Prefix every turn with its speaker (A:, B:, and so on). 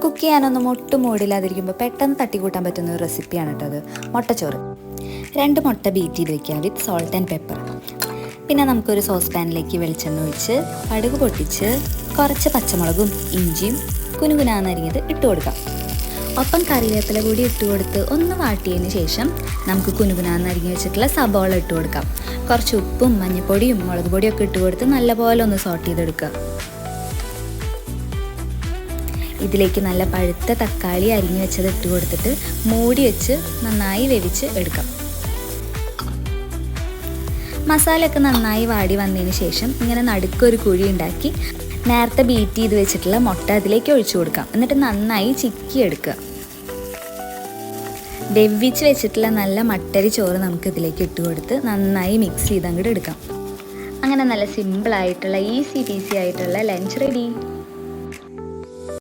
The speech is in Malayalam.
A: കുക്ക് ചെയ്യാനൊന്നും ഒട്ടും മൂടില്ലാതിരിക്കുമ്പോൾ പെട്ടെന്ന് തട്ടിക്കൂട്ടാൻ പറ്റുന്ന ഒരു റെസിപ്പിയാണ് കേട്ടോ അത്. മുട്ടച്ചോറ്. 2 മുട്ട ബീറ്റ് ചെയ്ത് വയ്ക്കുക വിത്ത് സോൾട്ട് ആൻഡ് പെപ്പർ. പിന്നെ നമുക്കൊരു സോസ് പാനിലേക്ക് വെളിച്ചെണ്ണ ഒഴിച്ച് കടുക് പൊട്ടിച്ച് കുറച്ച് പച്ചമുളകും ഇഞ്ചിയും കുനുകുനാന്നരിഞ്ഞത് ഇട്ട് കൊടുക്കാം. ഒപ്പം കറിവേപ്പില കൂടി ഇട്ട് കൊടുത്ത് ഒന്ന് വാട്ടിയതിന് ശേഷം നമുക്ക് കുനുകുനാന്നരിഞ്ഞ് വെച്ചിട്ടുള്ള സബോള ഇട്ട് കൊടുക്കാം. കുറച്ച് ഉപ്പും മഞ്ഞൾപ്പൊടിയും മുളക് പൊടിയൊക്കെ ഇട്ട് കൊടുത്ത് നല്ലപോലെ ഒന്ന് സോട്ട് ചെയ്തെടുക്കുക. ഇതിലേക്ക് നല്ല പഴുത്ത തക്കാളി അരിഞ്ഞ് വെച്ചത് ഇട്ട് കൊടുത്തിട്ട് മൂടി വെച്ച് നന്നായി വേവിച്ച് എടുക്കാം. മസാലയൊക്കെ നന്നായി വാടി വന്നതിന് ശേഷം ഇങ്ങനെ നടുക്കൊരു കുഴി ഉണ്ടാക്കി നേരത്തെ ബീറ്റ് ചെയ്ത് വെച്ചിട്ടുള്ള മുട്ട അതിലേക്ക് ഒഴിച്ചു കൊടുക്കാം. എന്നിട്ട് നന്നായി ചിക്കിയെടുക്കുക. വെവിച്ച് വെച്ചിട്ടുള്ള നല്ല മട്ടരി ചോറ് നമുക്ക് ഇതിലേക്ക് ഇട്ട് കൊടുത്ത് നന്നായി മിക്സ് ചെയ്ത് അങ്ങോട്ട് എടുക്കാം. അങ്ങനെ നല്ല സിമ്പിളായിട്ടുള്ള ഈസി പീസി ആയിട്ടുള്ള ലഞ്ച് റെഡി.